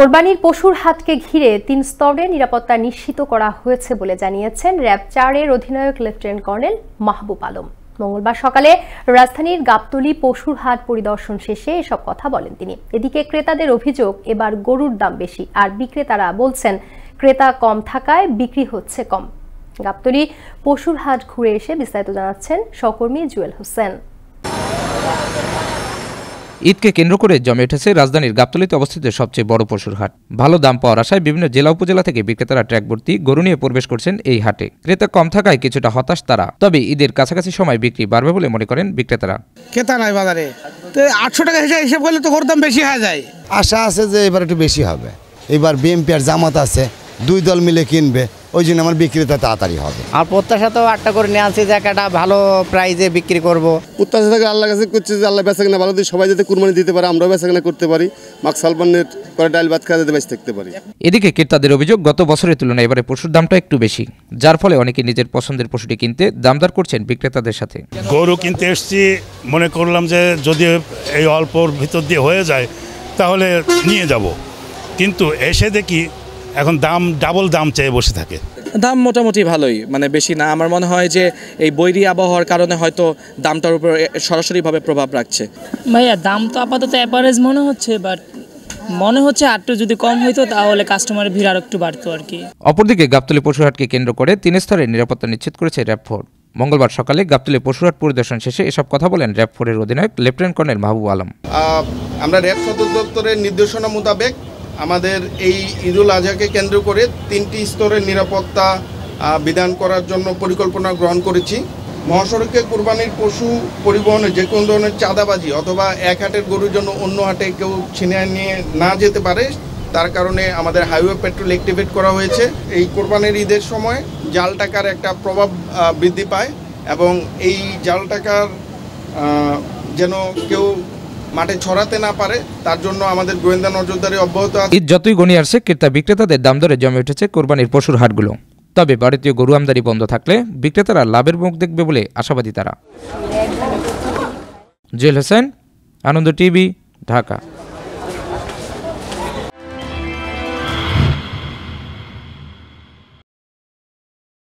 কোরবানির পশুর হাটকে ঘিরে ৩ স্তরে নিরাপত্তা নিশ্চিত করা হয়েছে বলে জানিয়েছেন র‍্যাব ৪-এর অধিনায়ক লেফটেন্যান্ট কর্নেল মাহবুব আলম। মঙ্গলবার সকালে রাজধানীর গাবতলী পশুর হাট পরিদর্শন শেষে এসব কথা বলেন তিনি। এদিকে ক্রেতাদের অভিযোগ, এবার গরুর দাম বেশি, আর বিক্রেতারা বলছেন ক্রেতা কম থাকায় বিক্রি হচ্ছে কম। গাবতলী পশুর হাট ঘুরে এসে বিস্তারিত জানাচ্ছেন সহকর্মী জুয়েল হোসেন। ঈদকে কেন্দ্র করে জমে উঠেছে রাজধানীর গাবতলীতে অবস্থিত সবচেয়ে বড় পশুর হাট। ভালো দাম পাওয়ার আশায় বিভিন্ন জেলা উপজেলা থেকে বিক্রেতারা ট্রাক ভর্তি গরু নিয়ে প্রবেশ করছেন এই হাটে। ক্রেতা কম থাকায় কিছুটা হতাশ তারা, তবে ঈদের কাছাকাছি সময় বিক্রি বাড়বে বলে মনে করেন বিক্রেতারা। ক্রেতা নাই বাজারে, তো 800 টাকা হিসাব করলে তো গরুর দাম বেশি হয়ে যায়। আশা আছে যে এবার একটু বেশি হবে। এবার বিএমপি আর জামাত আছে, 2 দল মিলে কিনবে, ওই জন্য আমার বিক্রিটা তাড়াতাড়ি হবে। আর প্রত্যাশা তো 8টা করে নিয়ে আনছি যে একটা ভালো প্রাইজে বিক্রি করব। প্রত্যাশা থেকে আল্লাহ কাছে করছি যে আল্লাহ বেচা কিনা ভালো দিয়ে সবাই যাতে কুরবানি দিতে পারে, আমরাও বেচা কিনা করতে পারি, মাকসালবানের করে ডাল ভাত খাওয়া যাতে বেঁচে থাকতে পারি। এদিকে ক্রেতাদের অভিযোগ, গত বছরের তুলনায় এবারে পশুর দামটা একটু বেশি, যার ফলে অনেকে নিজের পছন্দের পশুটি কিনতে দামদার করছেন বিক্রেতাদের সাথে। গরু কিনতে এসেছি, মনে করলাম যে যদি এই অল্পর ভিতর দিয়ে হয়ে যায় তাহলে নিয়ে যাব, কিন্তু এসে দেখি এখন দাম ডাবল দাম চেয়ে বসে থাকে। দাম মোটামুটি ভালোই, মানে বেশি না। আমার মনে হয় যে এই বৈরী আবহাওয়ার কারণে হয়তো দামটার উপর সরাসরিভাবে প্রভাব রাখছে। ভাইয়া দাম তো আপাতত অ্যাভারেজ মনে হচ্ছে, বাট মনে হচ্ছে আরটু যদি কম হইতো তাহলে কাস্টমারের ভিড় আর একটু বাড়তো আর কি। অপরদিকে গাবতলী পশুহাটকে কেন্দ্র করে 3 স্তরের নিরাপত্তা নিশ্চিত করেছে র‍্যাব 4। মঙ্গলবার সকালে গাবতলী পশুহাট পরিদর্শন শেষে এসব কথা বলেন র‍্যাব 4-এর অধিনায়ক লেফটেন্যান্ট কর্নেল মাহবুব আলম। আমরা র‍্যাব সদর দপ্তরের নির্দেশনা মোতাবেক আমাদের এই ঈদুল আজহাকে কেন্দ্র করে 3টি স্তরের নিরাপত্তা বিধান করার জন্য পরিকল্পনা গ্রহণ করেছি। মহাসড়কে কুরবানির পশু পরিবহনে যে কোনো ধরনের চাঁদাবাজি অথবা এক হাটের গরুর জন্য অন্য হাটে কেউ ছিনিয়ে নিয়ে না যেতে পারে, তার কারণে আমাদের হাইওয়ে পেট্রোল অ্যাক্টিভেট করা হয়েছে। এই কোরবানির ঈদের সময় জাল টাকার একটা প্রভাব বৃদ্ধি পায় এবং এই জাল টাকার যেন কেউ মাঠে ছড়াতে না পারে, তার জন্য আমাদের গোয়েন্দা নজরদারি অব্যাহত আছে। ঈদ যতই গণিয়ে আসছে, ক্রেতা বিক্রেতাদের দাম দরে জমে উঠেছে কোরবানির পশুর হাটগুলো। তবে ভারতীয় গরু আমদানি বন্ধ থাকলে বিক্রেতারা লাভের মুখ দেখবে বলে আশাবাদী তারা। জুয়েল হোসেন, আনন্দ টিভি, ঢাকা।